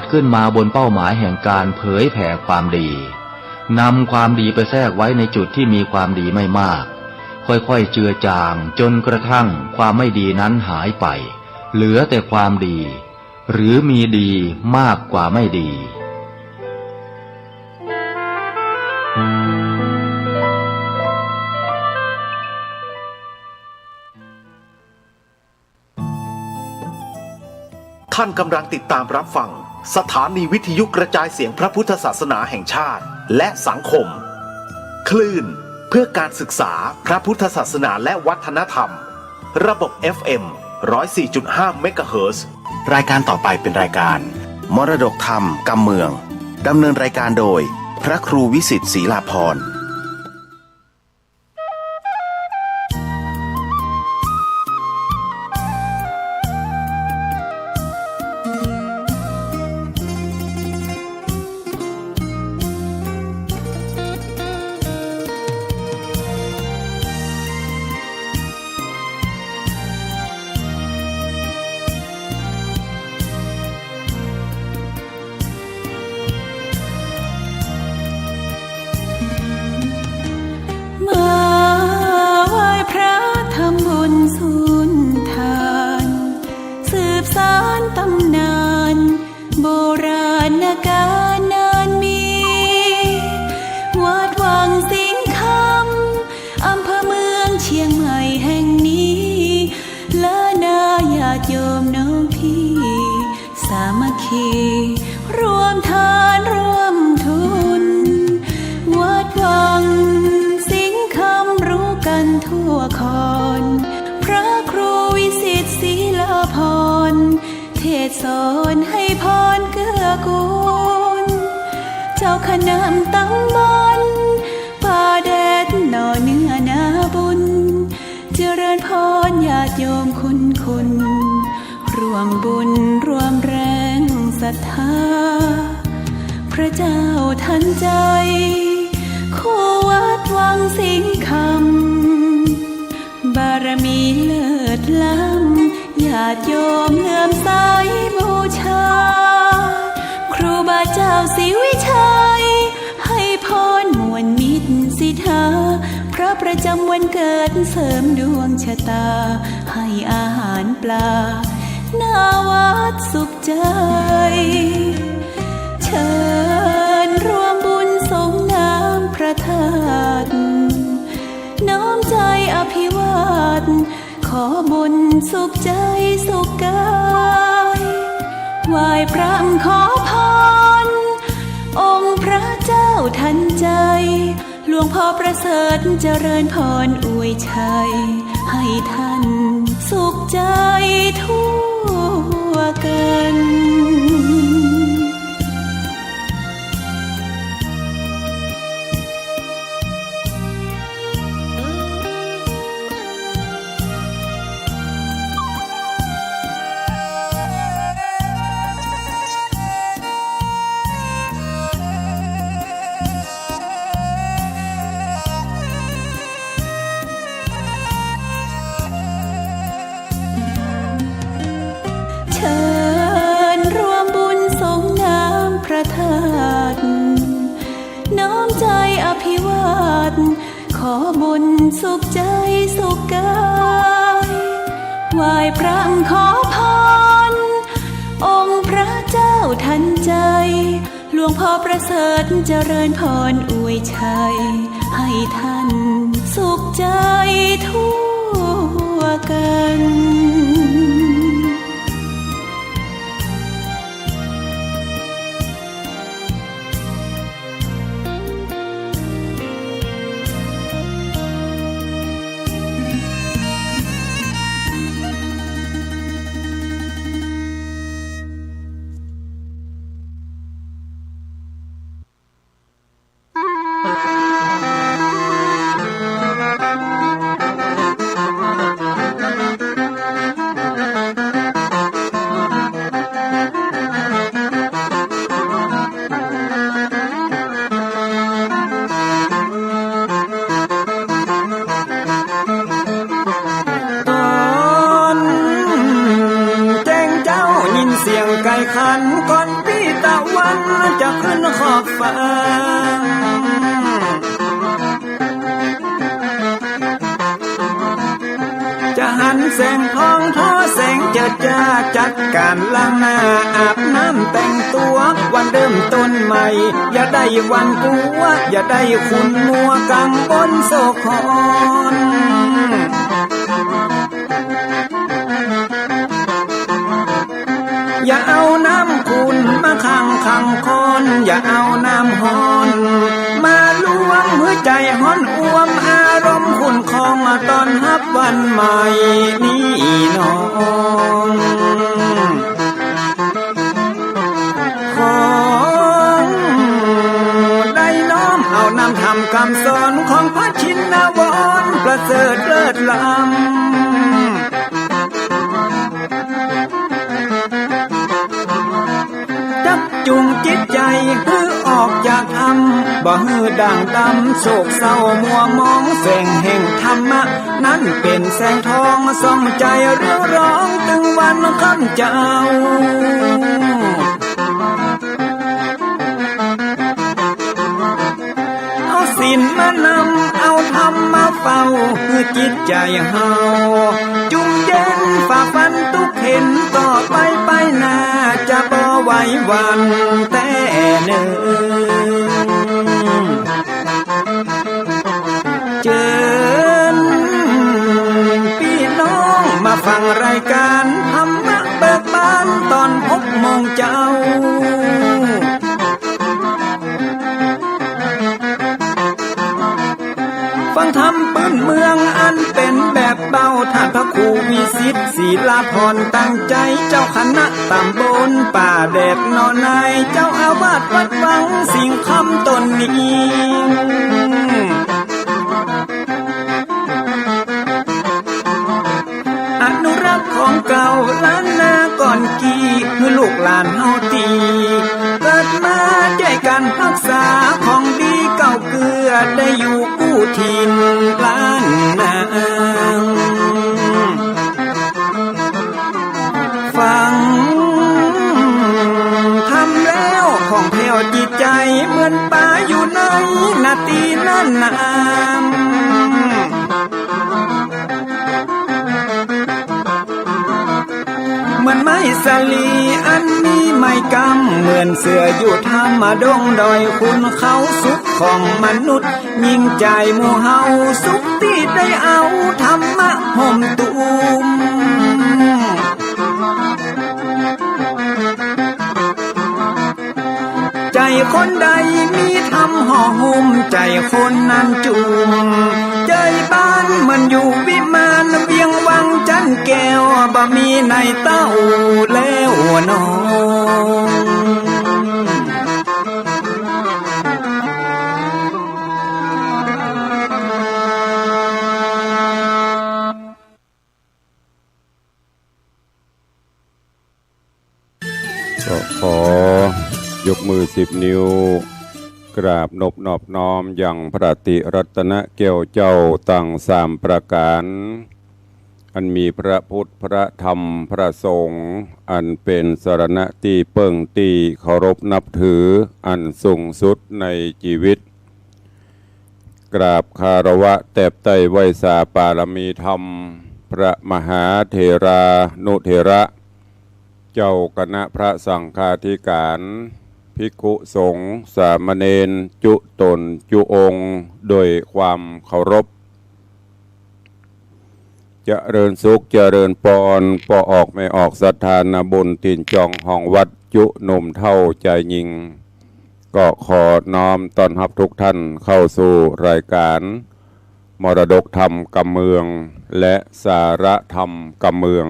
ดขึ้นมาบนเป้าหมายแห่งการเผยแผ่ความดีนำความดีไปแทรกไว้ในจุดที่มีความดีไม่มากค่อยๆเจือจางจนกระทั่งความไม่ดีนั้นหายไปเหลือแต่ความดีหรือมีดีมากกว่าไม่ดีท่านกำลังติดตามรับฟังสถานีวิทยุกระจายเสียงพระพุทธศาสนาแห่งชาติและสังคมคลื่นเพื่อการศึกษาพระพุทธศาสนาและวัฒนธรรมระบบ FM 104.5 เมกะเฮิรตซ์รายการต่อไปเป็นรายการมรดกธรรมกำเมืองดำเนินรายการโดยพระครูวิสิทธิ์ศรีลาภรณ์ร่วมทานร่วมทุนวัดวังสิงห์คำรู้กันทั่วคอนพระครูวิสิทธิ์ศรีลาภรณ์เทศสอนให้พรเกื้อกูลเจ้าคณะตำบลป่าแดดหน่อเนื้อนาบุญเจริญพรญาติโยมคุณร่วมบุญร่วมแรงศรัทธาพระเจ้าทันใจคู่วัดวังสิงห์คำบารมีเลิศล้ำญาติโยมเลื่อมใสบูชาครูบาเจ้าศรีวิชัยให้พรมวลมิตรสิทธาพระประจำวันเกิดเสริมดวงชะตาให้อาหารปลาหน้าวัดสุขใจเชิญร่วมบุญสงน้ำพระธาตุน้อมใจอภิวาทขอบุญสุขใจสุขกายไหว้พระขอพรองค์พระเจ้าทันใจหลวงพ่อประเสริฐเจริญพรอวยชัยให้ท่านสุขใจทั่วกันน้อมใจอภิวาทขอบุญสุขใจสุขกายไหว้พระขอพรองค์พระเจ้าทันใจหลวงพ่อประเสริฐเจริญพรอวยชัยให้ท่านสุขใจทั่วกัน ขึ้นขอบฟ้าจะหันแสงทองทอแสงเจิดจ้าจัดการล้างหน้าอาบน้ำแต่งตัววันเริ่มต้นใหม่อย่าได้วันกลัวอย่าได้ขุ่นมัวกังวลโศกหอนอย่าเอาน้ำขุ่นมาขังคอนอย่าเอาน้ำฮ้อนมาลวงหัวใจฮ้อนอ้วมอารมณ์ขุ่นคองมาตอนรับวันใหม่นี้น้องของได้น้อมเอานำทำคำสอนของพระชินวรประเสริฐเลิศล้ำจุงจิตใจฮือออกจากธรรมบ่ฮือด่างดำโศกเศร้ามัวมองแสงแห่งธรรมะนั้นเป็นแสงทองส่องใจเรียวร้องตึงวันคำเจ้าเอาศีลมานำเอาธรรมมาเฝ้าคือจิตใจเฮาจุงเย็นฝ่าฟันทุกเห็นต่อไปหน้าจะบ่ไหววันแต่หนึ่งเจิญพี่น้องมาฟังรายการธรรมะเบิกบานตอน6 โมงเจ้าฟังธรรมปื้นเมืองอันเป็นแบบเบาท่านพระครูวิสิทธิ์ศิลาภรณ์ตั้งใจเจ้าคณะตำบลป่าแดดนอนในเจ้าอาวาสวัดวังสิ่งคำตนนี้อนุรักษ์ของเก่าล้านนาก่อนกี่คือลูกหลานเฮาตีเกิดมาใจกันรักษาของดีเก่าเกลือได้อยู่กู้ถิ่นล้านนาฟังทำแล้วของแผ่วจิตใจเหมือนป่าอยู่ในนาทีนั้นนามเหมือนไม้สลีอันมีไม้กำเหมือนเสืออยู่ธรรมดงดอยคุณเขาสุขของมนุษย์ยิ่งใจหมู่เฮาสุขที่ได้เอาธรรมะห่มตุมใจคนใดมีธรรมห่อหุ้มใจคนนั้นจุมใจบ้านมันอยู่วิมานเวียงวังจันแก้วบ่มีในเต้าแล้วน้องก็ขอยกมือ10 นิ้วกราบนอบน้อมอย่างพระติรัตนแก้วเจ้าตั้ง3 ประการอันมีพระพุทธพระธรรมพระสงฆ์อันเป็นสรณะที่เปิ่งตีเคารพนับถืออันสูงสุดในชีวิตกราบคารวะแตบไต้ไหวสาปารมีธรรมพระมหาเถรานุเถระเจ้าคณะพระสังฆาธิการภิกขุสงฆ์สามเณรจุตนจุองค์โดยความเคารพเจริญสุขเจริญปอนปอออกไม่ออกศรัทธานาบุญถิ่นจองห้องวัดจุหนุ่มเท่าใจยิงก็ขอน้อมต้อนรับทุกท่านเข้าสู่รายการมรดกธรรมกำเมืองและสาระธรรมกำเมือง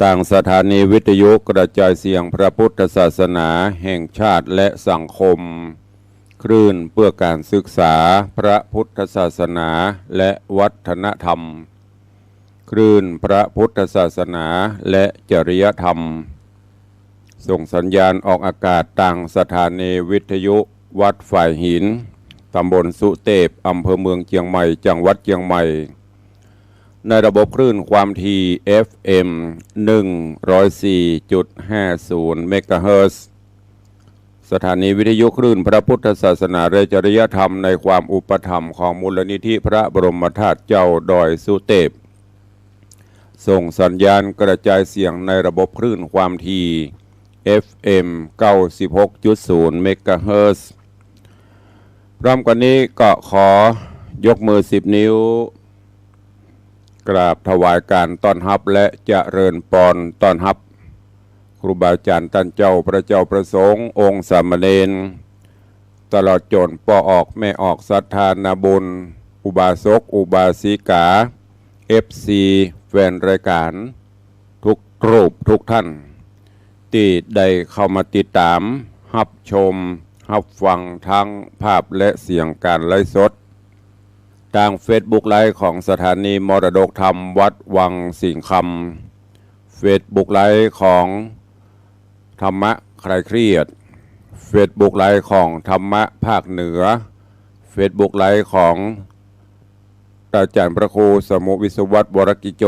ต่างสถานีวิทยุกระจายเสียงพระพุทธศาสนาแห่งชาติและสังคมคลื่นเพื่อการศึกษาพระพุทธศาสนาและวัฒนธรรมคลื่นพระพุทธศาสนาและจริยธรรมส่งสัญญาณออกอากาศต่างสถานีวิทยุวัดฝ่ายหินตำบลสุเทพอำเภอเมืองเชียงใหม่จังหวัดเชียงใหม่ในระบบคลื่นความถี่ FM 104.50 เมกะเฮิรตซ์ สถานีวิทยุคลื่นพระพุทธศาสนาและจริยธรรมในความอุปถัมภ์ของมูลนิธิพระบรมธาตุเจ้าดอยสุเทพส่งสัญญาณกระจายเสียงในระบบคลื่นความถี่ FM 96.0 เมกะเฮิรตซ์พร้อมกันนี้ก็ขอยกมือ10 นิ้วกราบถวายการต้อนรับและเจริญพรต้อนรับครูบาอาจารย์ท่านเจ้าพระเจ้าประสงค์องค์สามเณรตลอดจนพ่อออกแม่ออกศรัทธานาบุญอุบาสกอุบาสิกา FC แฟนรายการทุกรูปทุกท่านที่ได้เข้ามาติดตามรับชมรับฟังทั้งภาพและเสียงการไลฟ์สดทาง Facebook ไลฟ์ของสถานีมรดกธรรมวัดวังสิงห์คำ Facebook ไลฟ์ของธรรมะคลายเครียด Facebook ไลฟ์ของธรรมะภาคเหนือ Facebook ไลฟ์ของอาจารย์พระครูสมุวิศวัตรวรกิโจ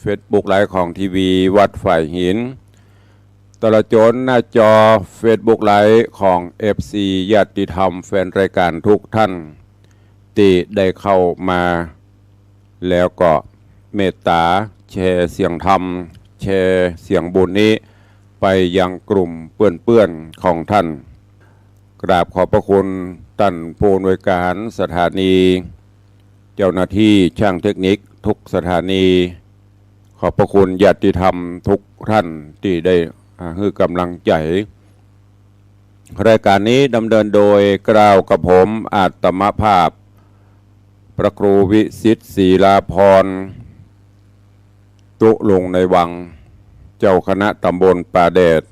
Facebook ไลฟ์ของทีวีวัดฝ่ายหินตลอดจนหน้าจอ Facebook ไลฟ์ของ FC ญาติธรรมแฟนรายการทุกท่านที่ได้เข้ามาแล้วก็เมตตาแชร์เสียงธรรมแชร์เสียงบุญนี้ไปยังกลุ่มเพื่อนๆของท่านกราบขอบพระคุณท่านผู้อำนวยการสถานีเจ้าหน้าที่ช่างเทคนิคทุกสถานีขอบพระคุณญาติธรรมทุกท่านที่ได้ให้กำลังใจรายการนี้ดำเนินโดยกล่าวกับผมอาตมภาพพระครูวิสิทธิ์ศรีลาภรณ์ตุลงในวังเจ้าคณะตำบลป่าแดด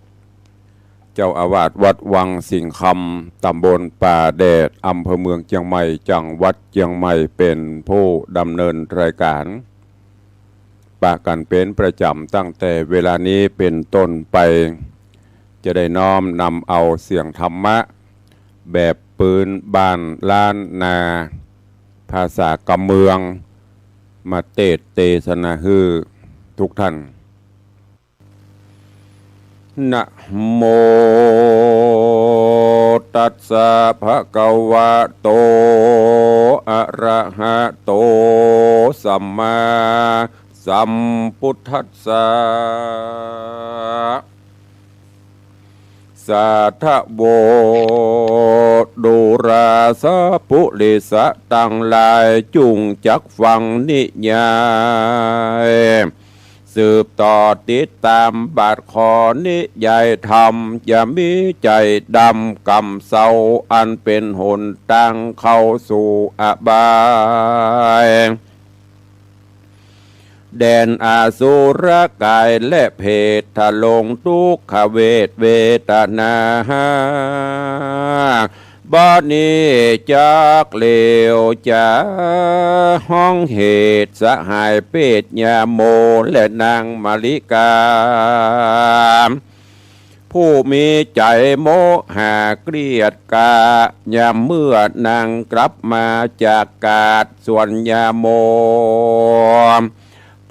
เจ้าอาวาสวัดวังสิงห์คำตำบลป่าแดดอำเภอเมืองเชียงใหม่จังหวัดเชียงใหม่เป็นผู้ดำเนินรายการปะกันเป็นประจำตั้งแต่เวลานี้เป็นต้นไปจะได้น้อมนำเอาเสียงธรรมะแบบปืนบ้านล้านนาภาษากำเมืองมาเทศนาฮือทุกท่านนะโมตัสสะภะคะวะโตอะระหะโตสัมมาสัมพุทธัสสะสัทธโวดูราสะปุริสะตั้งหลายจุงจักฟังนิยายสืบต่อติดตามบาทขอนิยายธรรมอย่ามีใจดำกำเศร้าอันเป็นหนทางเข้าสู่อบายแดนอาสุรกายและเพศทะลงทุกขเวทเวทนาบ้านนี้จากเลวจะห้องเหตุสหายเป็ดยาโมและนางมาริกาผู้มีใจโมหะเกลียดกายามเมื่อนางกลับมาจากกาดส่วนยาโม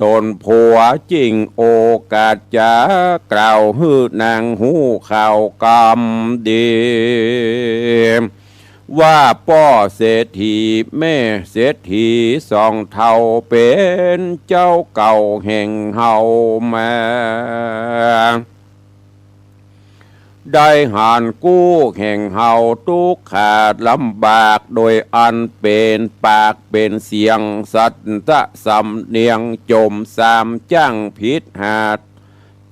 ตนผัวจริงโอกาสจะกล่าวฮือนางหูข่าวกรรมดีว่าพ่อเศรษฐีแม่เศรษฐีสองเท่าเป็นเจ้าเก่าแห่งเฮามาได้หานกู้แห่งเฮาทุกขาดลำบากโดยอันเป็นปากเป็นเสียงสัตตะสำเนียงจมสามจ้างพิษหาด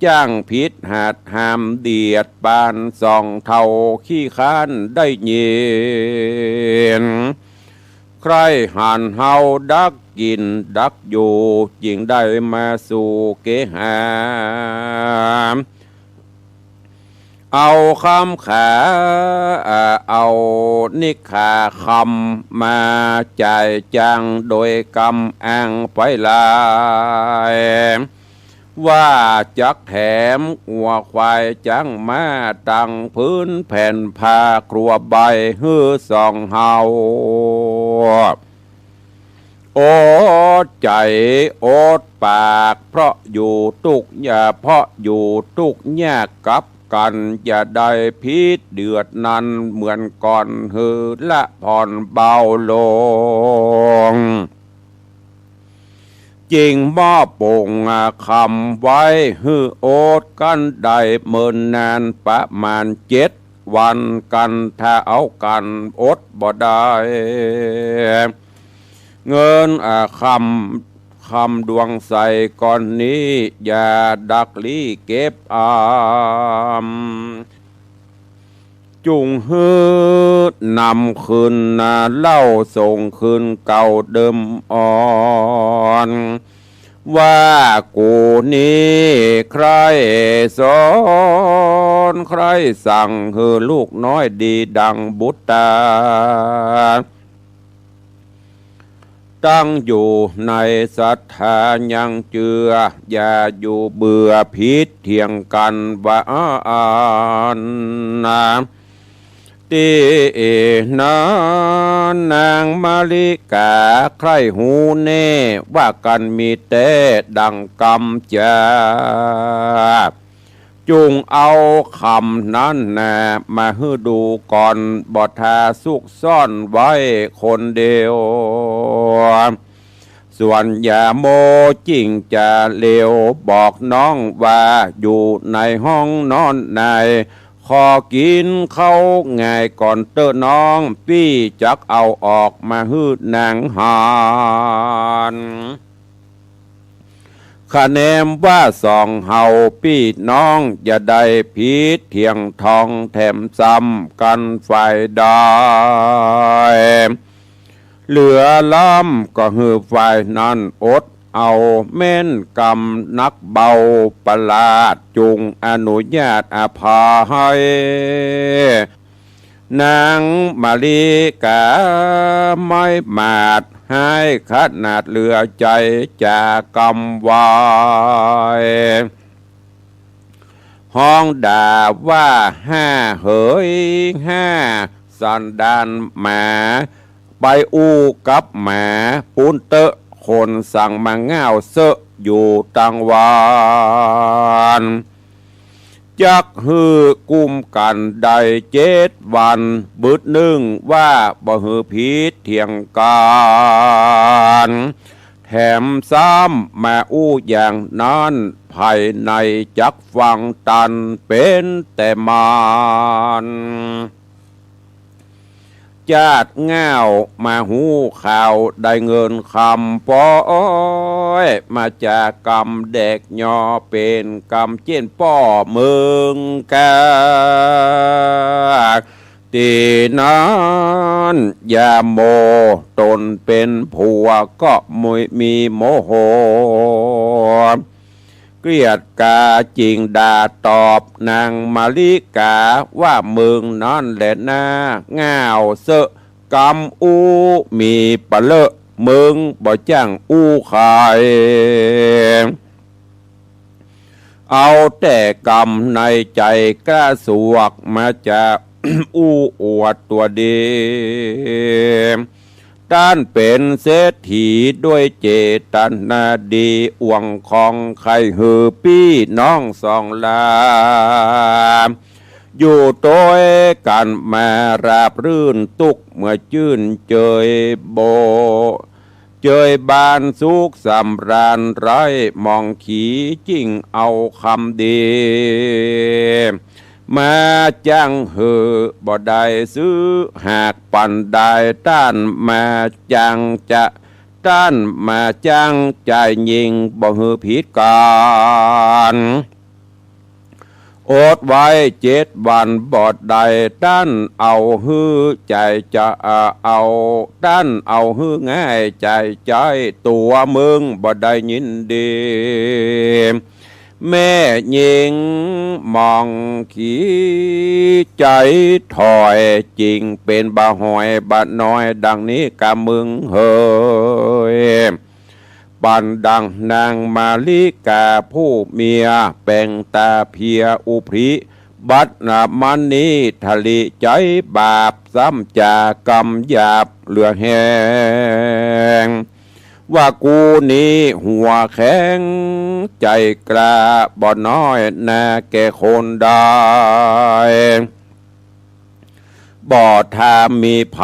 จ้างพิษหาดหามเดียดปานสองเท่าขี้ค้านได้เย็นใครหันเฮาดักกินดักอยู่จึงได้มาสู่เกหาเอาคำขาเอานิขาคำมาจ่ายจังโดยกำอ้างไปลายว่าจักแถมหัวควายจังมาตั้งพื้นแผ่นผ้าครัวใบฮือสองเฮาโอดใจโอดปากเพราะอยู่ทุกข์ยากเพราะอยู่ทุกข์ยากกับ กันอย่าได้พิษเดือดนั้นเหมือนก่อนหือละผ่อนเบาลงจริงบ่ปงคำไว้ฮือโอดกันได้เมินนานประมาณ7 วันกันถ้าเอากันอดบ่ได้เงินคำดวงใสก่อนนี้อย่าดักลี่เก็บจุงฮือนำคืนเล่าส่งคืนเก่าเดิมอ่อนว่ากูนี้ใครสอนใครสั่งฮือลูกน้อยดีดังบุตตาตั้งอยู่ในศรัทธายังเจืออย่าอยู่เบื่อพิษเถียงกันว่านาตีนานางมาลิกาใครหูแน่ว่ากันมีแต่ดังกำจาจุงเอาคำนั้นมาให้ดูก่อนบอทาสุกซ่อนไว้คนเดียวส่วนอย่าโมจริงจะเลวบอกน้องว่าอยู่ในห้องนอนในขอกินเข้าง่ายก่อนเตอน้องพี่จักเอาออกมาฮืดนางหานคะแนนว่าสองเฮาพี่น้องอย่าได้ผิดเถียงทองแถมซ้ำกันฝ่ายได้เหลือล้ำก็หือฝ่ายนั้นอดเอาเม่นกรรมนักเบาประหลาดจุงอนุญาตอภัยนางมาลิกาไม่มาดให้ขนาดเหลือใจจากกรรมวายห้องด่าว่าเฮ้ยสันดานหมาไปอู้กับหมาปุ้นเตอะคนสั่งมาง่าวเสอะอยู่ตังวานจักฮือกุมกันได้7 วันบึดนึ่งว่าบ่ฮือพิษเถียงกันแถมซ้ำมาอู้อย่างนั้นภายในจักฟังตันเป็นแต่มานญาติง่าวมาหูข่าวได้เงินคำป้อยมาจากกรรมเด็กยอเป็นกรรมเจียนป้อเมืองกาตีนั้นยาโมตนเป็นผัวก็มีโมโหเกลียดกาจริงด่าตอบนางมาลิกาว่ามึงนั่นแหละนะง่าวเสอะกำอูมีปะเลอะมึงบ่จ้างอู้ขายเอาแต่กรรมในใจกล้าสวกมาจาก อู้อวดตัวดีด้านเป็นเศรษฐีด้วยเจตนาดีอวงของใครหือพี่น้องสองลาอยู่ตัวกันมาราบรื่นตุกเมื่อชื่นเจยโบเจยบานสุขสำราญไรมองขีจริงเอาคำดีมาจังหือบ่ได้ซื้อหากปันได้ต้านมาจังจะต้านมาจังใจยิงบ่หือผิดการอดไว้7 วันบอดใดต้านเอาฮือใจจะเอาต้านเอาฮือง่ายใจตัวมึงบ่ได้ยินดีแม่ยิงมองขี้ใจถอยจริงเป็นบาหอยบาน้อยดังนี้กะมึงเฮยปันดังนางมาลิกาผู้เมียแป่งตาเพียอุพริบัดนามันนี้ทะลิใจบาปซ้ำจากกรรมหยาบเหลือแหง ว่ากูนี้หัวแข็งใจกล้าบ่น้อยนาแก่คนได้บ่ถ้ามีไผ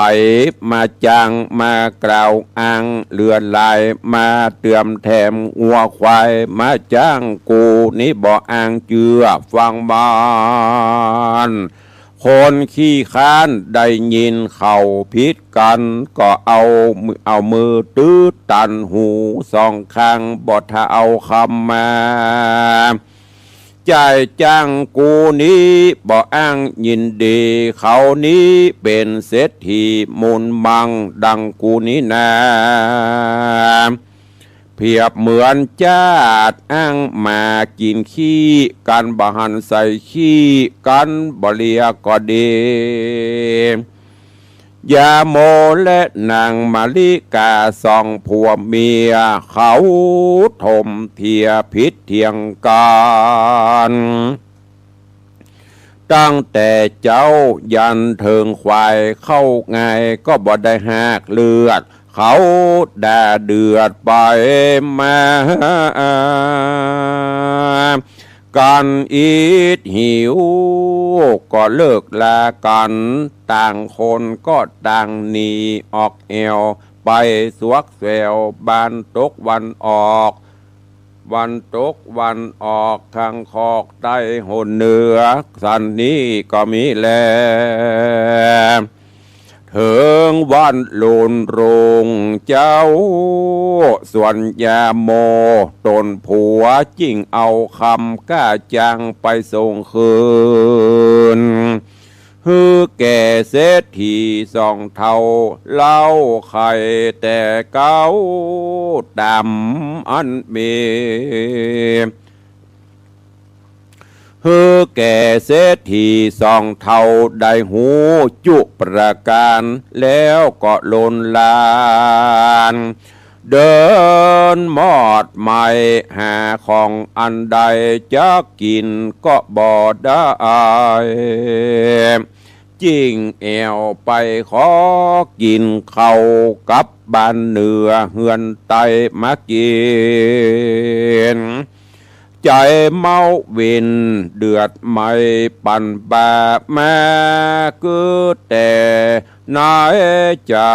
มาจังมากล่าวอ้างเลือนลายมาเตือมแถมงัวควายมาจ้างกูนี้บ่อ้างเจือฟังบ้านคนขี้ค้านได้ยินเขาพิษกันก็เอามือตื้อตันหูสองข้างบ่ถ้าเอาคำมาใจจ้างกูนี้บ่อ้างยินดีเขานี้เป็นเศรษฐีมุนมังดังกูนี้นาเพียบเหมือนจาดอ้างมากินขี้กันบหันใส่ขี้กันบ่เลียก็ดียาโมและนางมาลิกาสองผัวเมียเขาถมเทียพิษเทียงกันตั้งแต่เจ้ายันเทิงควายเข้าไงก็บ่ได้หักเลือดเขาด่าเดือดไปมากันอีดหิวก็เลิกลากันต่างคนก็ต่างหนีออกแอวไปสวกแสวบ้านตกวันออกวันตกวันออกข้างคอกใต้หนเหนือสันนี้ก็มีแลถึงวันลุนรงเจ้าส่วนยาโมตนผัวจิ้งเอาคำก้าจังไปส่งคืนฮือแก่เศรษฐีสองเท่าเล่าไข่แต่เก้าดำอันเมฮือแก่เศรษฐีสองเท่าได้หูจุประการแล้วก็ลนลานเดินมอดใหม่หาของอันใดจะกินก็บ่ได้จิ้งแอวไปขอกินเข้ากับบ้านเหนือเฮือนไตมากินใจเมาวินเดือดไม่ปั่นบามาก็แต่นายจะ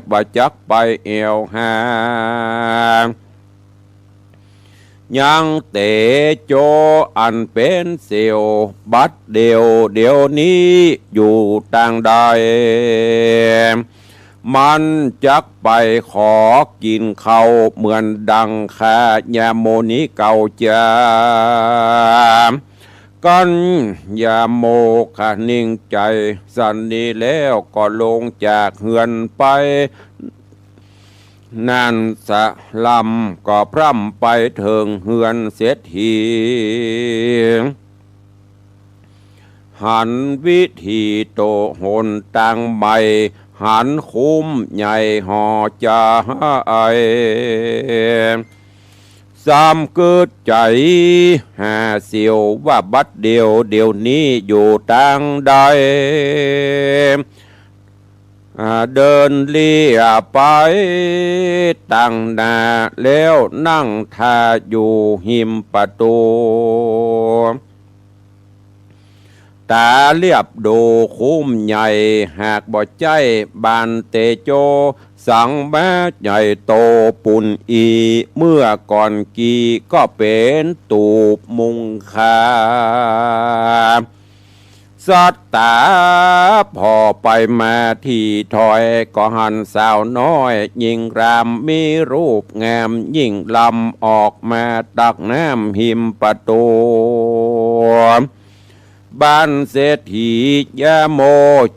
ว่าจักไปเอวหายังเตโจอันเป็นเสียวบัดเดียวนี้อยู่ต่างใดมันจักไปขอกินเขาเหมือนดังคายาโมนี้เก่าจากันยาโมขานิ่งใจสันนี้แล้วก็ลงจากเฮือนไปนั่นสะลำก็พร่ำไปเถิงเฮือนเสียทีหันวิธีโตหนตังใบหันคุ้มใหญ่ห่อใจสามเกิดใจหาเสียวว่าบัดเดียวนี้อยู่ต่างใดเดินเลี่ยไปตั้งหน้าแล้วนั่งท่าอยู่หิมประตูตาเรียบดูคุ้มใหญ่หากบ่ใจบานเตโจสังแม้ใหญ่โตปุ่นอีเมื่อก่อนกีก็เป็นตูบมุงคาสัตตาพอไปมาที่ถอยก็หันสาวน้อยยิ่งรามมีรูปงามยิ่งลำออกมาตักน้ำหิมประตูบ้านเศรษฐียาโม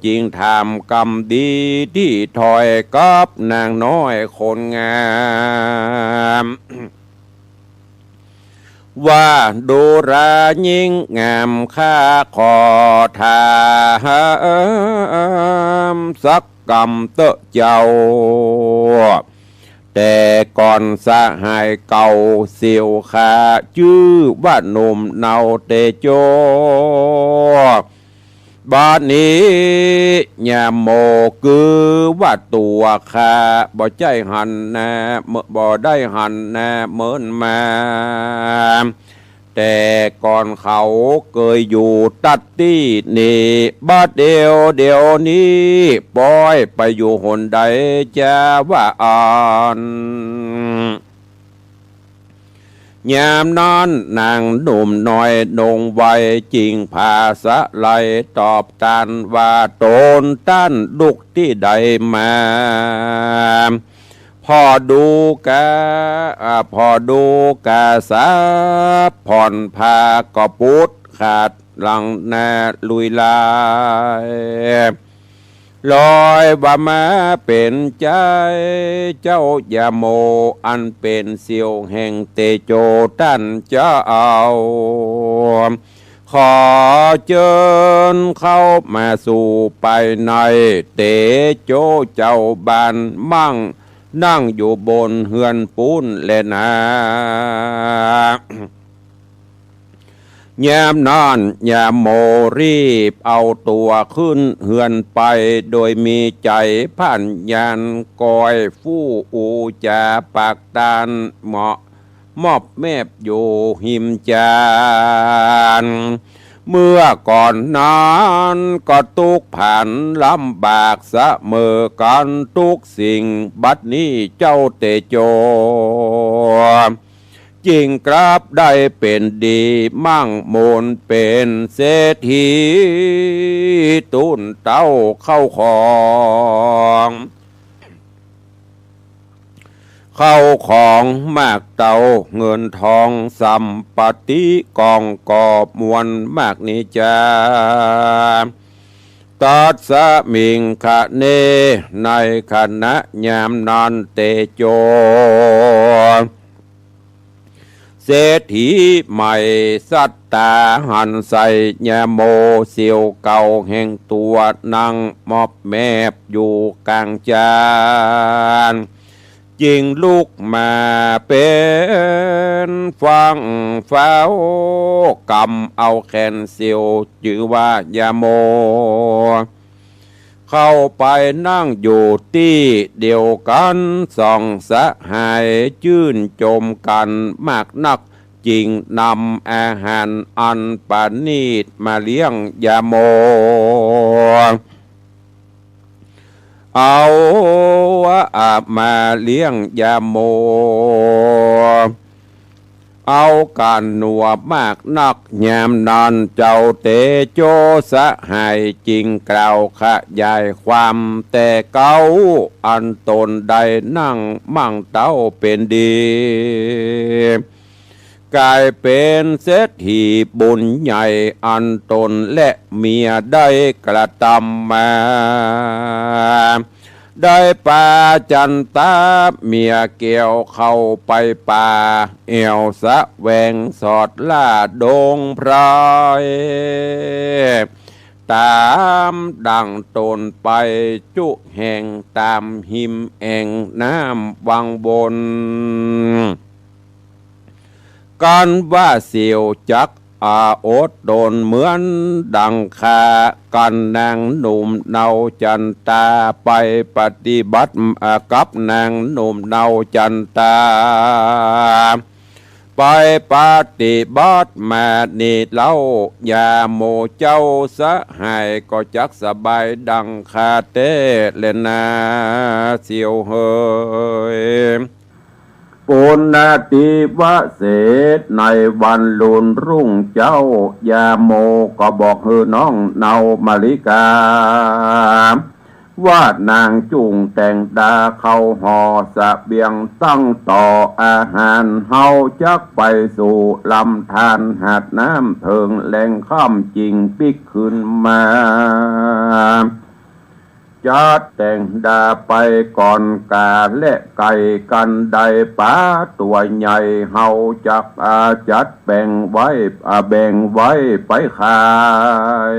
จิงทำกรรมดีที่ถอยกับนางน้อยคนงามว่าดูรายิ่งงามค่าขอทามสักกรรมเตอะเจ้าแต่ก่อนสหายเก่าเสียวขาชื่อว่าหนุ่มเนาเตโจ บาดนี้ยามโมคือว่าตัวข้าบ่ใจหันแน่เมื่อบ่ได้หันแน่เหมือนมาแต่ก่อนเขาเคยอยู่ตัดที่นี่บาดเดียวนี้ปล่อยไปอยู่หนใดจะว่าอ่านยามนั้นนางหนุ่มน้อยนงไวจริงภาษาไหลตอบกันว่าตนต้านดุกที่ใดมาพอดูกาสาผ่อนพาก็ปุดขาดหลังแน่ลุยลายลอยว่ามาเป็นใจเจ้ายาโมอันเป็นเสียวแห่งเตโจตันเจ้าขอเชิญเข้ามาสู่ไปในเตโจเจ้าบานมั่งนั่งอยู่บนเฮือนปูนแลนายามนอนยามโมรีบเอาตัวขึ้นเฮือนไปโดยมีใจผ่านยานกอยฟู่อูจาปากตานเหมาะมอบแมบอยู่หิมจานเมื่อก่อนนั้นก็ตุกผ่านลำบากเสมอกันทุกสิ่งบัดนี้เจ้าเตโจจริงกราบได้เป็นดีมั่งมนเป็นเศรษฐีตุนเต้าเข้าของมากเต่าเงินทองสัมปติกองกอบมวลมากนิจาตัดสมิงคะเนในคณะยามนานเตโจเศรษฐีใหม่สัตตาหันใส่ยาโมเสียวเก่าแห่งตัวนั่งมอบแมบอยู่กลางจานจิงลูกมาเป็นฟังฟ้ากำเอาแขนเสียวจือว่ายาโมเข้าไปนั่งอยู่ที่เดียวกันส่องสะหายชื่นชมกันมากนักจริงนำอาหารอันปานีตมาเลี้ยงยาโมเอามาเลี้ยงยาโมเอาการหนัวมากนักยามนานเจ้าเตโจสะหายจริงกล่าวขยายความแต่เก้าอันตนใดนั่งมั่งเต้าเป็นดีกลายเป็นเศรษฐีบุญใหญ่อันตนและเมียได้กระทำมาได้ป่าจันตาเมียเกี่ยวเข้าไปป่าเอวสะแวงสอดล่าดงพรายตามดังตนไปจุแห่งตามหิมแอ่งน้ำวังบนกันว่าเสียวจักโอดโดนเหมือนดังคากันนางหนุ่มเนาจันตาไปปฏิบัติกับนางหนุ่มเนาจันตาไปปฏิบัติมานิดเล่ายาโมเจ้าสะหายก็จักสบายดังคาเตเลนาเสียวเฮยปุณณติวเศษในวันลุนรุ่งเจ้ายาโมก็บอกเฮอน้องเนามาริกาว่านางจุงแต่งดาเข้าห่อสะเบียงตั้งต่ออาหารเฮาจักไปสู่ลำธารหาดน้ำเถิงแหล่งข้ามจริงปิกขึ้นมาจัดแต่งดาไปก่อนกาและไก่กันใดป้าตัวใหญ่เฮาจักจัดแบ่งไว้ไปขาย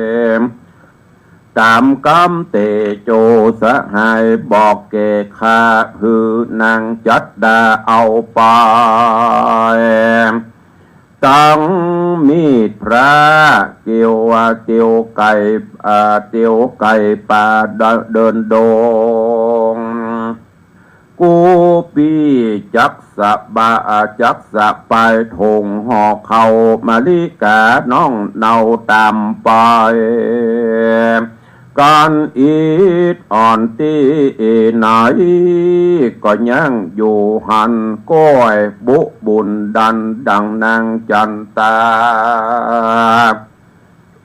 ตามกำเตโจสหายบอกเกคาคือนางจัดดาเอาไป ตั้งมีดพระเกี่ยวไก่เกี่ยวไก่ป่าเดินดงกูปีจักษะบาจักษะไปทงห่อเขามาลิกาน้องเนาตามไปการอีดอ่อนตีไหนก็ยังอยู่หันก้อยบุบุญดันดังนางจันตา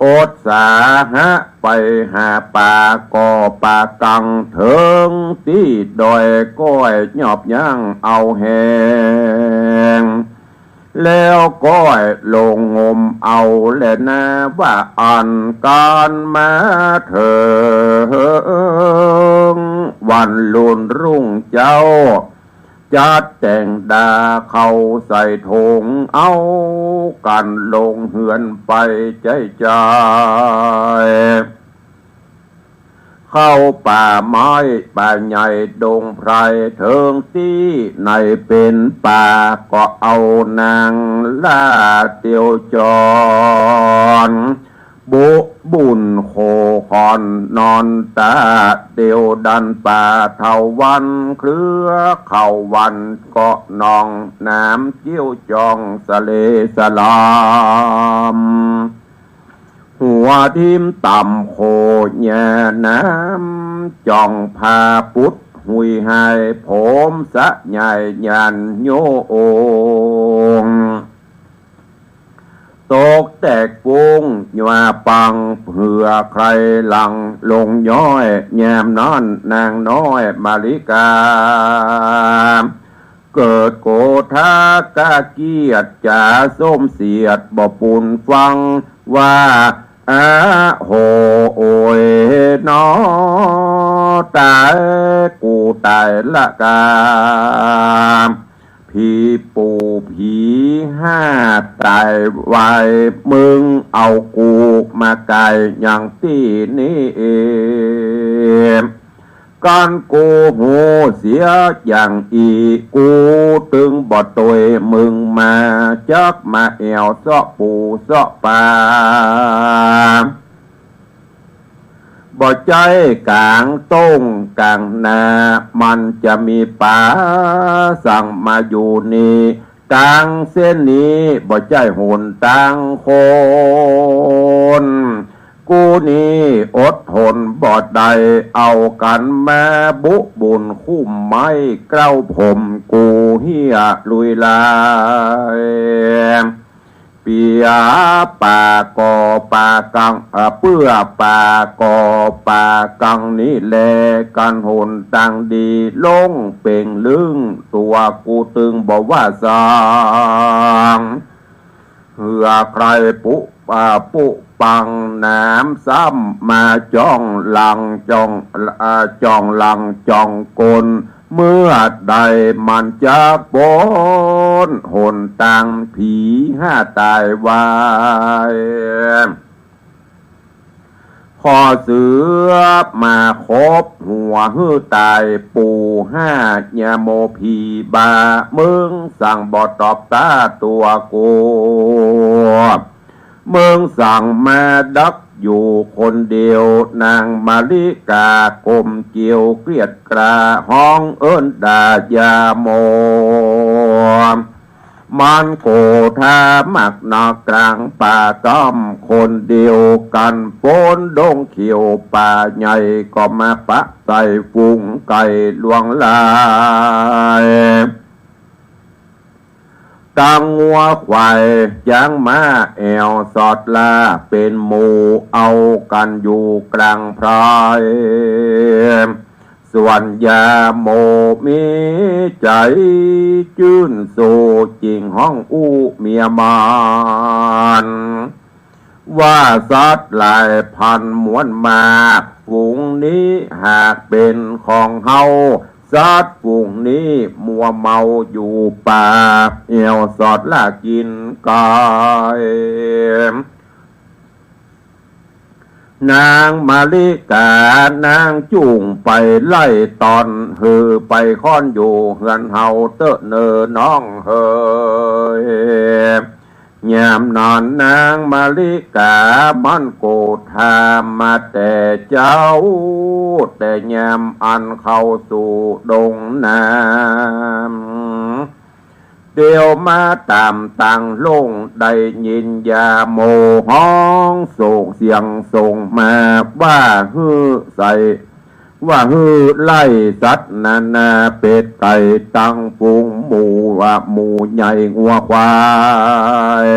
อดสาหะไปหาป่าก่อป่ากังเถิงที่ดอยก้อยหยอบย่างเอาแหงแล้วก้อยลงงมเอาแหละนะว่าอันการมาเถิงวันลุนรุ่งเจ้าจัดแต่งดาเข้าใส่ถงเอากันลงเหือนไปใจเข้าป่าไม้ป่าใหญ่ดงไพรเถิงที่ในเป็นป่าก็เอานางล่าเตียวจรบุญโคคอนนอนตาเดียวดันป่าเทาวันเครือเข่าวันเกาะนองน้ำเจียวจองสะเลสลามหัวทิมต่ำโคแย่น้ำจ้องพาพุทธหุยหายผมสะใหญ่ยันโยองตกแตกปุงยัวปังเผื่อใครหลังลงย้อยแยมนอนนางน้อยมาลิกาเกิดโกธากาเกียรติจ่าส้มเสียดบ่ปุ่นฟังว่าโหโอยนอตายกูตายละกาผีปูผีห้าตายไว้มึงเอากูมาไกลอย่างที่นี่เองการกูหูเสียอย่างอีกูตึงบ่ตวยมึงมาจักมาแอวซะปูซะปาบ่ใจกลางต้งกลางนามันจะมีป่าสั่งมาอยู่นี่กลางเส้นนี้บ่ใจโหนตังคนกูนี่อดทนบ่ได้เอากันแม่บุบุญคุ้มไม้เกล้าผมกูเฮียลุยลายเปียป่ากอป่ากังเปื้อป่ากอป่ากังนี่แลกันหนตังดีลงเป่งลึงตัวกูตึงบอกว่าสางเหือใครปุปังน้ำซ้ำมาจ้องหลังจ้องหลังจ้องกลเมื่อใดมันจะปนหนตังผีห้าตายวายพอเสือมาคบหัวหื้อตายปูห้ายาโมพีบามึงสั่งบอตอบตาตัวกูมึงสั่งมาดักอยู่คนเดียวนางมาลิกากลมเกี่ยวเกลียดกราห้องเอิ้นดายาโมมันโกธามักนากลางป่าก้อมคนเดียวกันปนดงเขียวป่าใหญ่ก็มาปะใส่ฝูงไก่ลวงลายตังงัวควายยางม้าแอวสอดลาเป็นหมู่เอากันอยู่กลางพรายส่วนยาโมมีใจจื้นโซจริงห้องอู้เมียมานว่าสัตว์หลายพันมวนมาฝูงนี้หากเป็นของเฮาสัตว์ฝูงนี้มัวเมาอยู่ป่าเอวสอดล่ากินกายนางมาลิกานางจุงไปไล่ตอนเฮือไปค้อนอยู่เฮือนเฮาเตอะเนอน้องเฮย ยามนอนนางมาลิกามันโกธามาแต่เจ้าแต่ยามอันเข้าสู่ดงน้ำเดียวมาตามตังลงได้ยินยาโมห้องโศกเสียงส่งมาว่าฮือใส่ว่าฮือไล่สัตว์นานาเป็ดไก่ตังปุงหมูว่าหมูใหญ่งัวควาย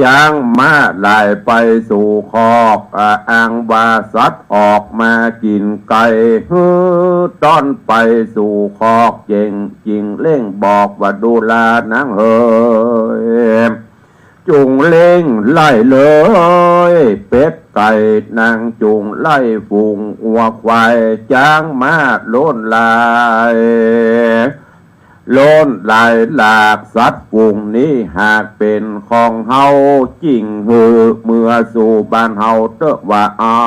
จางมาไล่ไปสู่คอกอ้างว่าสัตว์ออกมากินไก่ฮือต้อนไปสู่คอกเจงจริงเล่งบอกว่าดูลานางเฮยจุงเล่งไล่เลยเป็ดไก่นางจุงไล่ฝูงวัวควายจางมาโล้นลายโล้นลายหลากสัตว์ฝูงนี้หากเป็นของเฮาจริงหือเมื่อสู่บ้านเฮาเตอะว่าอ่า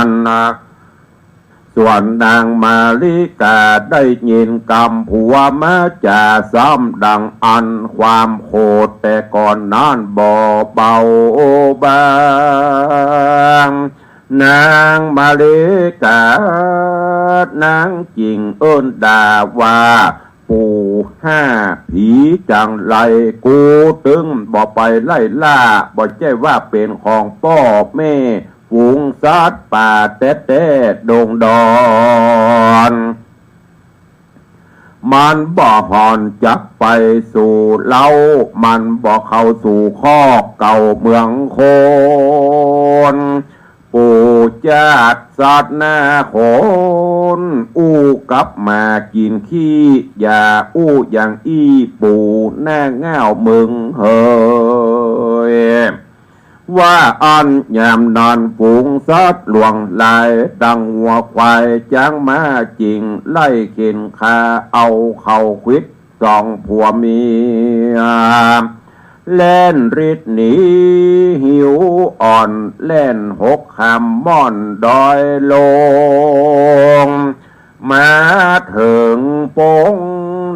นนักส่วนนางมาลิกาได้ยินกำผัวมาจ่าซ้ำดังอันความโหดแต่ก่อนนั้นบ่เบาบางนางมาลิกานางจริงเอิ้นด่าว่าปู่ห้าผีจังไรกูตึงบ่ไปไล่ล่าบ่ใช่ว่าเป็นของพ่อแม่ฝูงสัตว์ป่าแต่ดงดอนมันบ่หอนจักไปสู่เล้ามันบ่เข้าสู่คอกเก่าเมืองโคนปู่จาดสัตว์หน้าโขนอู้กลับมากินขี้อย่าอู้อย่างอี้ปู่หน้าเง่ามึงเฮยว่าอันยามนอนฝูงสัตว์หลวงลายดังวัวควายจางมาจริงไล่เข็นคาเอาเข่าควิดสองผัวเมียเล่นริดหนีหิวอ่อนเล่นหกคำม่อนดอยลงมาถึงโป้ง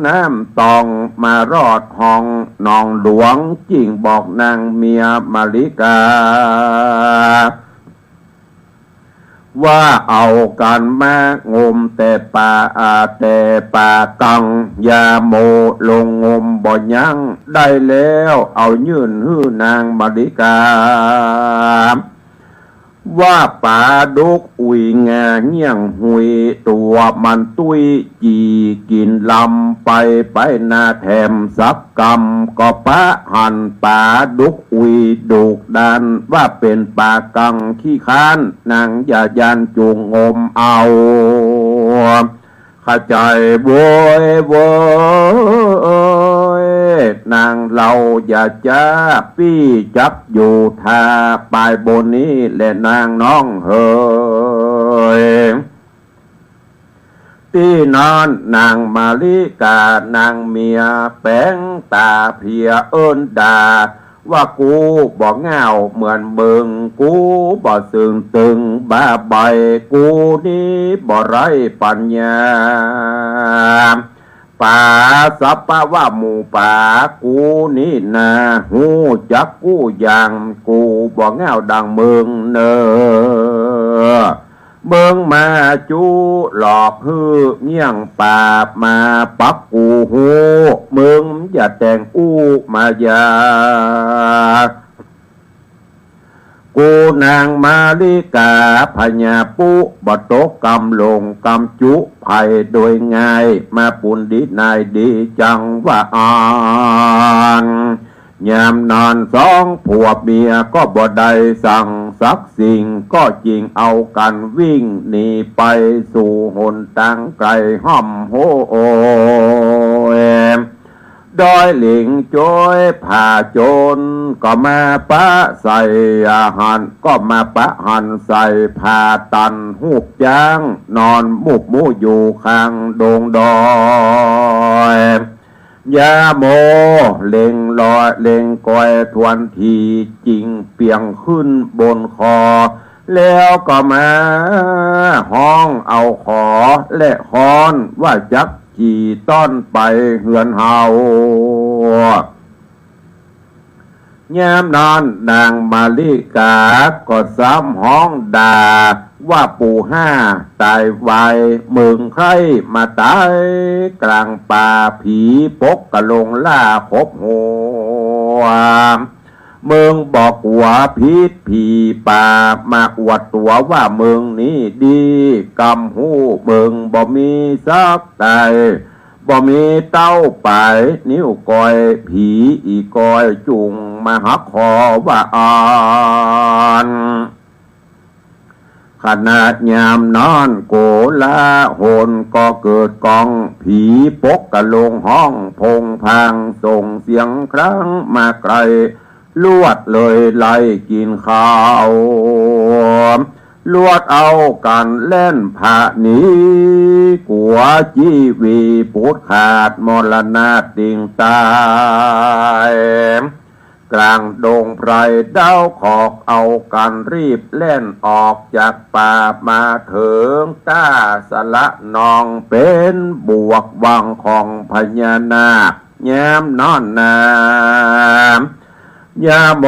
น้ำตองมารอดห้องนองหลวงจริงบอกนางเมียมาลิกาว่าเอากันมางมแต่ป่ากังยาโมลงงมบ่ยังได้แล้วเอายื่นหื้อนางมาลิกาว่าป่าดุกอุยงาเงี้ยงหุยตัวมันตุ้ยจีกินลำไปนาแถมสักกำก็ปะหันป่าดุกอุยดุกดันว่าเป็นป่ากังขี้ค้านนางอย่ายันจุงงมเอาข้าใจโวยนางเราอย่าจ้าปี้จับอยู่ทาปลายบนนี้และนางน้องเฮยที่นอนนางมาลิกานางเมียแป้งตาเพียเอิ้นด่าว่ากูบ่เงาเหมือนเบิงกูบ่ซึงตึงบ้าใบกูนี้บ่ไรปัญญาป่าสัปปะว่าหมู่ป่ากูนี่นาหูจักกูอย่างกูบ่เงาดังเมืองเนอเมืองมาจูหลอกฮือเงี้ยงป่ามาปักกูหูเมืองอย่าแต่งอู้มายากูนางมาลิกาพญาปุบตกกำลงกำจุภัยโดยง่ายมาปุนดีนายดีจังว่าอ่านยามนอนสองผัวเมียก็บ่ได้สั่งสักสิ่งก็จริงเอากันวิ่งหนีไปสู่หนตังไกลห้อมโหโอดอยหลิงโจยผ่าโจนก็มาปะใส่อาหารก็มาปะหันใส่ผ่าตันหูบจ้างนอนมุกมูอยู่ข้างดงดอยยาโมเล็งลอยเล็งก้อยทวนทีจริงเปียงขึ้นบนคอแล้วก็มาห้องเอาขอและค้อนว่าจักขี่ต้อนไปเหือนเฮา ยามนอนนางมาลิกาก็ซ้ำห้องด่าว่าปู่ห้าตายไวมึงใครมาตายกลางป่าผีปกกะลงล่าคบหัวมึงบอกว่าพิษผีป่ามาอวดตัวว่ามึงนี่ดีกำหูมึงบ่มีสักใดบ่มีเต้าไปนิ้วก้อยผีอีก้อยจุงมาหักคอว่าอ่อนขนาดยามนอนโกลาโหนก็เกิดกองผีปกกะลงห้องพงพังส่งเสียงครั้งมาไกลลวดเลยไล่กินข้าวลวดเอากันเล่นผ่านี้กัวจีวีปูดขาดมรณะดิ่งตายกลางดงไพรเด้าขอกเอากันรีบเล่นออกจากป่ามาถึงต้าสละนองเป็นบวกวังของพญานาคแย้มนอนนายาโม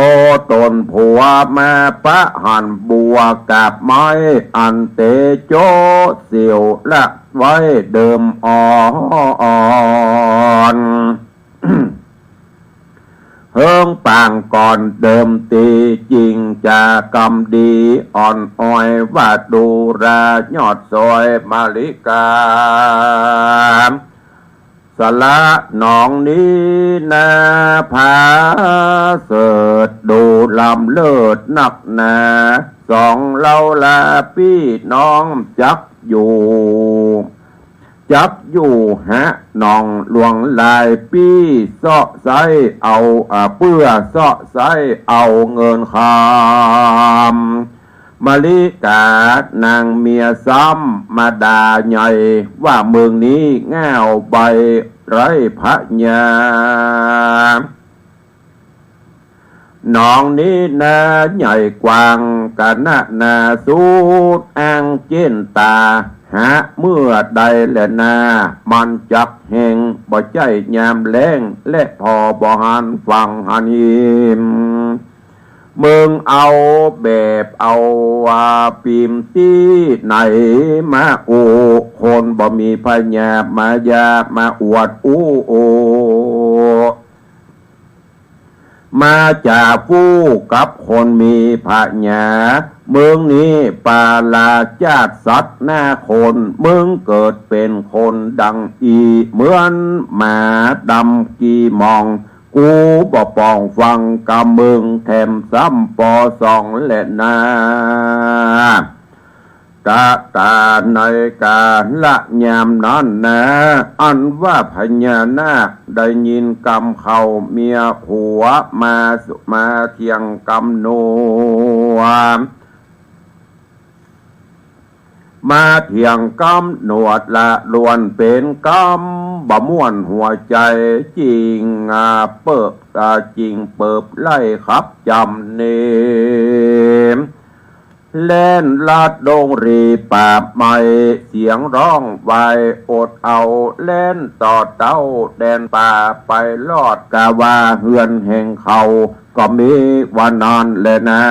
ตนผัวมาปะหันบัวกับไม้อันเตโจเสียวละไว้เดิมอ่อนเฮิงปางก่อนเดิมตีจริงจะกำดีอ่อนอ้อยว่าดูรายอดซอยมาลิกาสละหนองนี้นาผาเสิดดูลำเลิศนักหนาสองเล่าลาพี่น้องจักอยู่ฮะน้องหลวงลายปี้เสาะไซเอาเปื้อเสาะไซเอาเงินคำมาลิกานางเมียซ้ำมาด่าใหญ่ว่าเมืองนี้แง่วใบไรพระญาน้องนี้นาใหญ่กว้างกันนาสูดอ้างเจนตาหาเมื่อใดแลนามันจักแห่งบ่ใจยามแรงและพอบ่หันฟังหันหิมมึงเอาแบบเอาปีมที่ไหนมาโอคนบ่มีพญามายามาอวดโอมาจากผู้กับคนมีพญาเมืองนี้ปาลาจาติสัตว์หน้าคนมึงเกิดเป็นคนดังอีเหมือนหมาดำกีมองกูบ่ปองฟังกำมึงแถมซ้ำปอสองและนาตาในการละยามนั้นนะอันว่าพญานาคได้ยินกำเขาเมียผัวมาเทียงกำนัวมาเถียงกำหนวดละล้วนเป็นกำบ่ม่วนหัวใจจริงเปิบจริงเปิบไล่ขับจำเนมเล่นลาดดงรีป่าไม้เสียงร้องไวอดเอาเล่นต่อเต้าแดนป่าไปลอดกะว่าเฮือนแห่งเขาก็มีวันนอนเลยนะ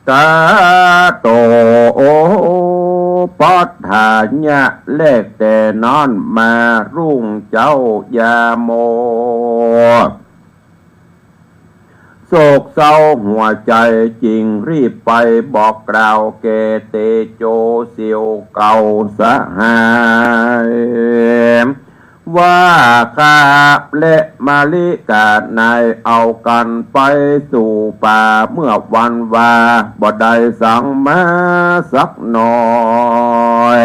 ตาโตปอดหาญะเลกแต่นอนมารุ่งเจ้ายาโมโศกเศร้าหัวใจจริงรีบไปบอกกล่าวเกเตโจเสียวเก่าสหายว่าข้าและมาลิกานายเอากันไปสู่ป่าเมื่อวันวาบ่ได้สั่งมาสักหน่อย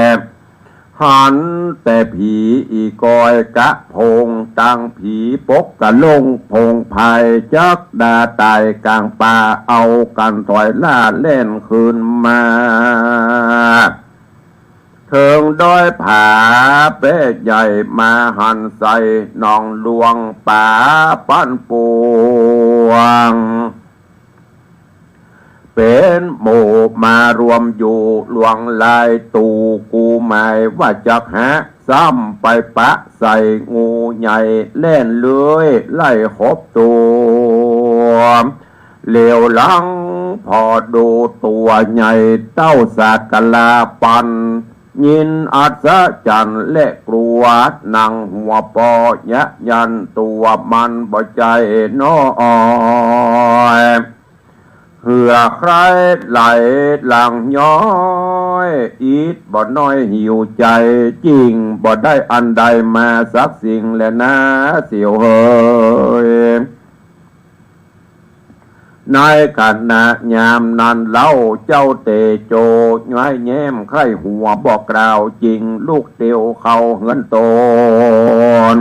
หันแต่ผีอีกอยกะพงตั้งผีปกกะลงพงภายจักดาตายกลางป่าเอากันถอยล่าเล่นคืนมาเถิงด้อยผาเป๊ะใหญ่มาหันใส่นองหลวงป่าปั้นปวงเป็นหมู่มารวมอยู่หลวงลายตู่กูหมายว่าจักหาส ซ้ำไปปะใส่งูใหญ่เล่นเลื้อยไล่ขบตัวเหลียวหลังพอดูตัวใหญ่เต้าสากลาปันยินอัศจรรย์และกลัวนังหัวปอยะยันตัวมันบ่ใจน้อยเหือใครไหลหลังย้อยอีดบ่น้อยหิวใจจริงบ่ได้อันใดมาสักสิ่งและนะเสียวเฮยนายกันนะยามนั้นเล่าเจ้าเตโจย้อยแย้มไข้หัวบอกกล่าวจริงลูกเตียวเขาเหินโตน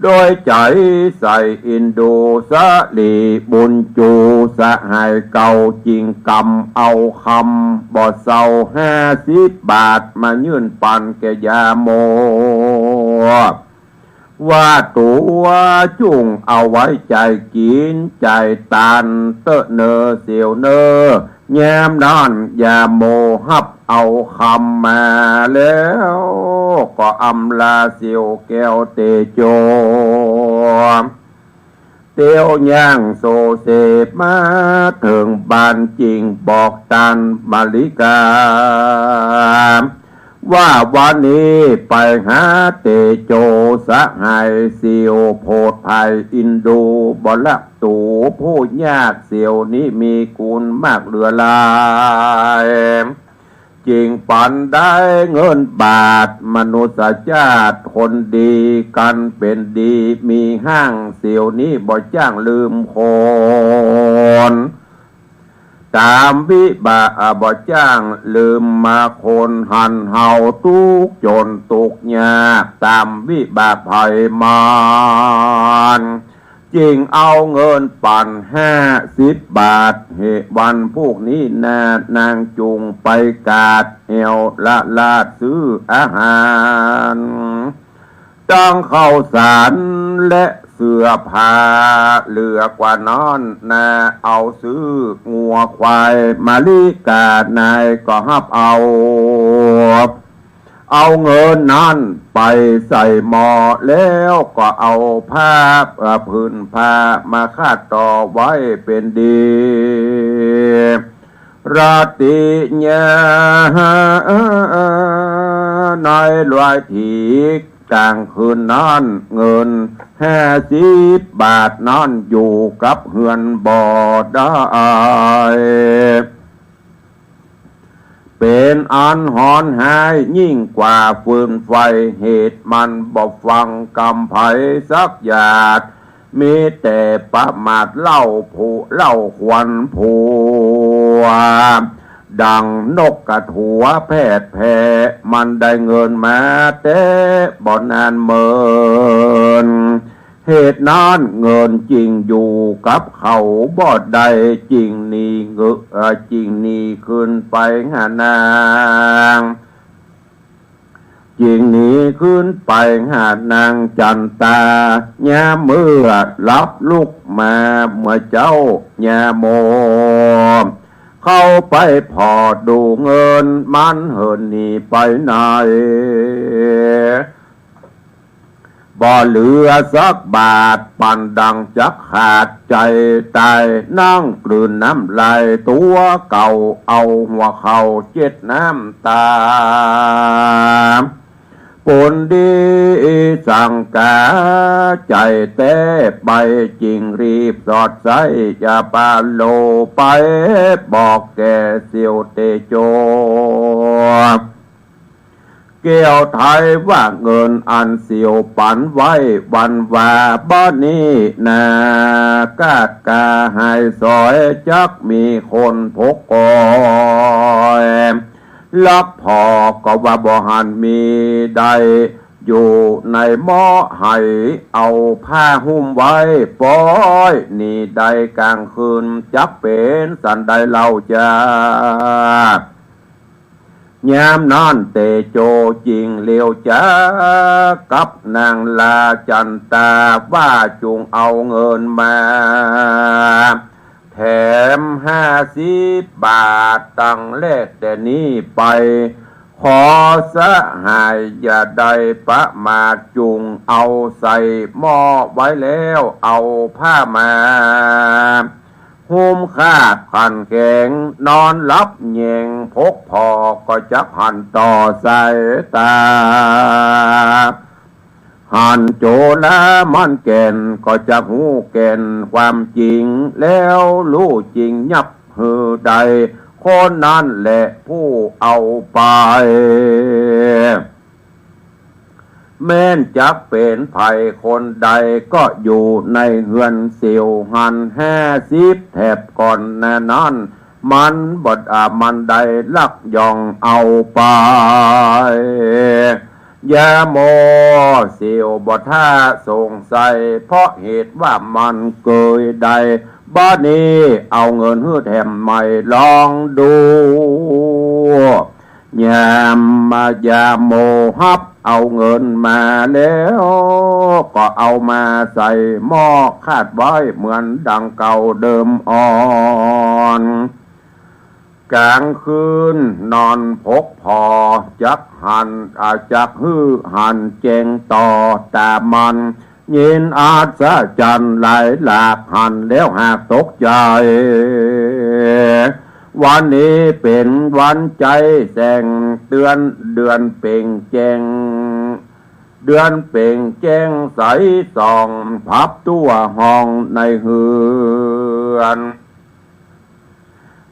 โดยใจใส่อินโดสะลีบุญจูสะหายเก่าจริงกำเอาคำบ่เศร้า50 บาทมายื่นปันแกยาโมว่าตัวจุงเอาไว้ใจกินใจตันเตอะเนอเสียวเนอแย้มนอนยาโมฮับเอาคำมาแล้วก็อำลาเสียวแก้วเตโจเตียวย่างโซเสพมาถึงบ้านจริงบอกตันมาลิกาว่าวันนี้ไปหาเตโจสะหายเสียวโพดภัยอินดูบลักตูผู้ยากเสียวนี้มีกุลมากเหลือหลายจริงปันได้เงินบาทมนุษยชาติคนดีกันเป็นดีมีห้างเสียวนี้บ่จ้างลืมคนตามวิบากบ่จ้างลืมมาคนหันเฮาทุกจนตุกยากตามวิบากภัยมานจริงเอาเงินปั่น50 บาทเหตุวันพวกนี้นางจุงไปกาดเอวละลาดซื้ออาหารต้องเข้าสารและเสื้อผ้าเหลือกว่านอนนาเอาซื้องัวควายมาลิกานายก็ฮับเอาเงินนั้นไปใส่หม้อแล้วก็เอาผ้าพื้นผ้ามาคาดต่อไว้เป็นดีราตรีญาในลอยถีกลางคืนนั้นเงิน50 บาทนั้นอยู่กับเฮือนบ่ได้เป็นอันหอนหายยิ่งกว่าฟืนไฟเหตุมันบ่ฟังกำไผสักหยาดมีแต่ประมาทเล่าควันผัวดังนกกระถัวแพทย์แพ้มันได้เงินมาแต่บ่นานเมินเหตุนั้นเงินจริงอยู่กับเขาบ่ได้จริงนี่จริงนี่ขึ้นไปหานางจริงนี้ขึ้นไปหานางจันตาญาเมื่อรับลูกมาเมื่อเจ้าญาโมเข้าไปพอดูเงินมันเหินหนีไปไหนบ่เหลือสักบาทปันดังจักขาดใจตายนั่งกลืนน้ำลายตัวเก่าเอาหัวเข่าเจ็ดน้ำตาปนดีสั่งกาใจเต้ไปจริงรีบสอดใส่อย่าปาโลไปบอกแกเสียวเตโจเกี่ยวไทยว่าเงินอันเสียวปันไว้วันว่าบ้านนี้นากาดกาให้ซอยจักมีคนพกกอยลักพอก็ว่าบ่หันมีใดอยู่ในหม้อให้เอาผ้าหุ้มไว้ปอยนี่ใดกลางคืนจักเป็นสันใดเล่าจ้ายามนอนเตโจจริงเลียวจ้ากับนางลาจันตาว่าจุงเอาเงินมาแถม50 บาทตั้งแรกแต่นี้ไปข ขอสหายอย่าได้ประมาทจุงเอาใส่หม้อไว้แล้วเอาผ้ามาหุ้มคาดพันแข็งนอนรับเยงพกพอก็จะหันต่อสายตาหันโจละมันแก่นก็จะหูแก่นความจริงแล้วรู้จริงยับหือใดคนนั้นแหละผู้เอาไปแม้นจะเป็นภัยคนใดก็อยู่ในเฮือนเสียวหัน50 แถบก่อนแน่นอนมันบดมันใดลักย่องเอาไปยาโมเสียวบท่าสงสัยเพราะเหตุว่ามันเกยใดบ้านนี้เอาเงินฮื้อแถมใหม่ลองดูยามมายาโมฮับเอาเงินมาแล้วก็เอามาใส่หม้อคาดไว้เหมือนดังเก่าเดิมอ่อนกลางคืนนอนพกพอจักหันจักฮื้อหันเจงต่อแต่มันยินอาจสะจันหลายหลากหันแล้วหากตกใจวันนี้เป็นวันใจแสงเดือนเป่งแจงเดือนเป่งแจ้งใสส่องพับตัวห้องในเฮือน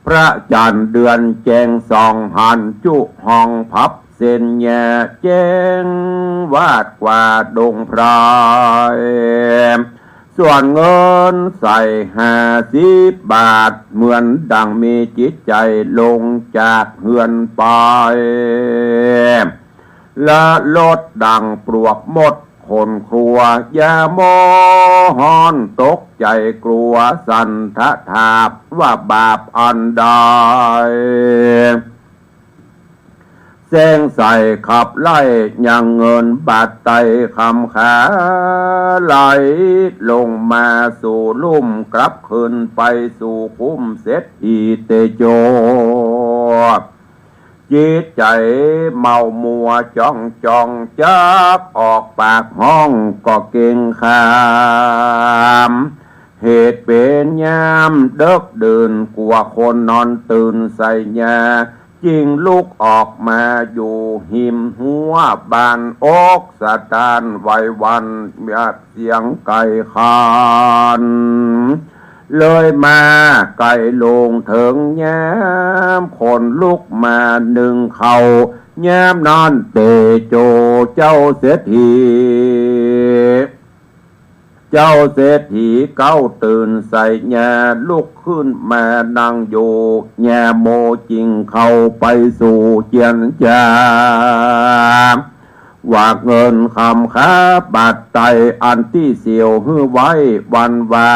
พระจันทร์เดือนแจงส่องหันจุห้องพับเส้นแย่แจ้งวาดกว่าดงพรายส่วนเงินใส่50 บาทเหมือนดังมีจิตใจลงจากเฮือนไปและลดดังปลวกมดคนครัวยาโมหอนตกใจกลัวสันทะทาบว่าบาปอันใดแสงใส่ขับไล่ยังเงินบาทไตคำขาไหลลงมาสู่ลุ่มกลับคืนไปสู่คุ้มเศรษฐีเตโจจิตใจเมามัวจ้องจักออกปากห้องก็เก่งขามเหตุเป็นยามเดึกดื่นกลัวคนนอนตื่นใส่ยาจิงลุกออกมาอยู่หิมหัวบานอกสะตานไว้วันเสียงไก่คานเลยมาไก่ลงถึงแย้มคนลุกมาหนึ่งเขาแย้มนอนเตโจเจ้าเศรษฐีเจ้าเศรษฐีเก้าตื่นใส่แง่ลุกขึ้นมานั่งอยู่แง่โมจริงเข้าไปสู่เจียนจาว่าเงินคำค้าบาดไตอันที่เสียวหื้อไว้วันวา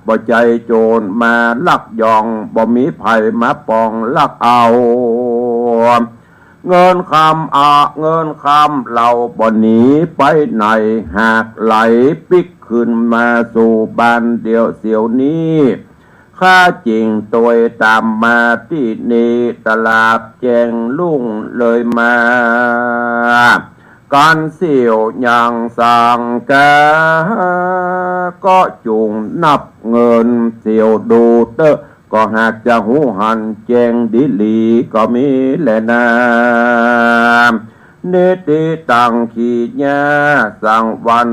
บ่ใจโจรมาลักยองบ่มีไผมาปองลักเอาเงินคำเราบ่หนีไปไหนหากไหลปิกขึ้นมาสู่บ้านเดียวเสียวนี้ข้าจริงตัวตามมาที่นี่ตลาดแจงลุ่งเลยมาการเสียวอย่างสังกาก็จุงนับเงินเสียวดูเตอก็หากจะหูหันแจงดิลีก็มีแลนาเนติตังขีญาสังวัน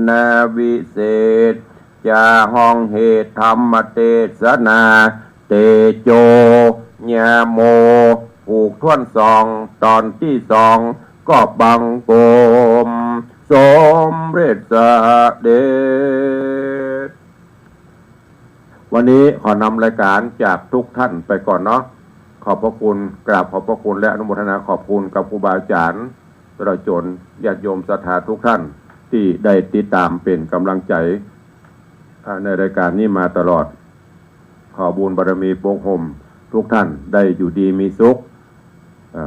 นาวิเศษจะห้องเหตุธรรมเทศนาเตโจญาโมผูกท่วนสองตอนที่2ก็บังโกมสมเร็จเดชวันนี้ขอนำรายการจากทุกท่านไปก่อนเนาะขอบพระคุณกราบขอบพระคุณและอนุโมทนาขอบคุณกับครูบาอาจารย์ตลอดจนญาติโยมศรัทธาทุกท่านที่ได้ติดตามเป็นกำลังใจในรายการนี้มาตลอดขอบุญบารมีปกห่มทุกท่านได้อยู่ดีมีสุข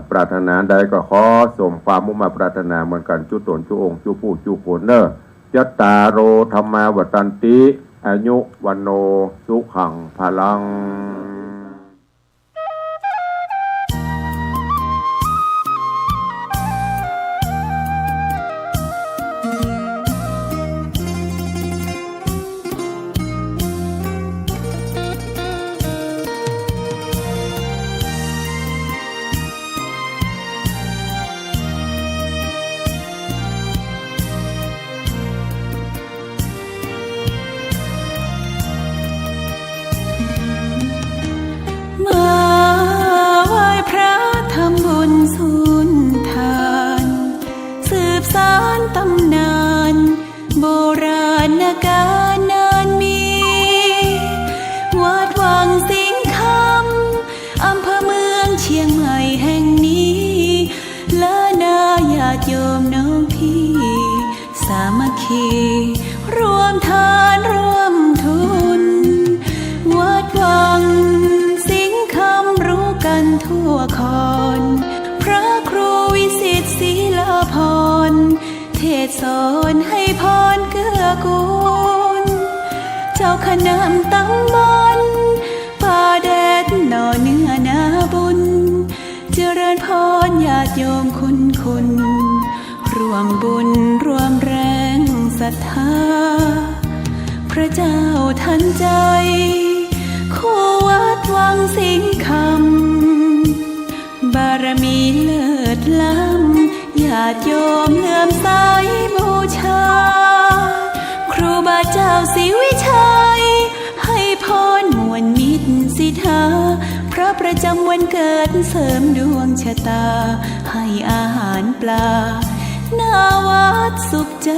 ปรารถนาใดก็ขอสมความมุ่งมาปรารถนาเหมือนกันจุตนจุองค์จุผู้จุผลเนอจัตตาโรธรรมาวัตันติอายุวันโนสุขังพลัง มทานร่วมทุนวัดวังสิงห์คำรู้กันทั่วคอนพระครูวิสิตศิลาพรเทศสอนให้พรเกื้อกูลเจ้าคณะตำบลป่าแดดหน่อเนื้อนาบุญเจริญพรญาติโยมคุณร่วมบุญร่วมแรงศรัทธาพระเจ้าทันใจคู่วัดวังสิงห์คำบารมีเลิศล้ำญาติโยมเลื่อมใสบูชาครูบาเจ้าศรีวิชัยให้พรมวลมิตรสิทธาพระประจำวันเกิดเสริมดวงชะตาให้อาหารปลาหน้าวัดสุขใจ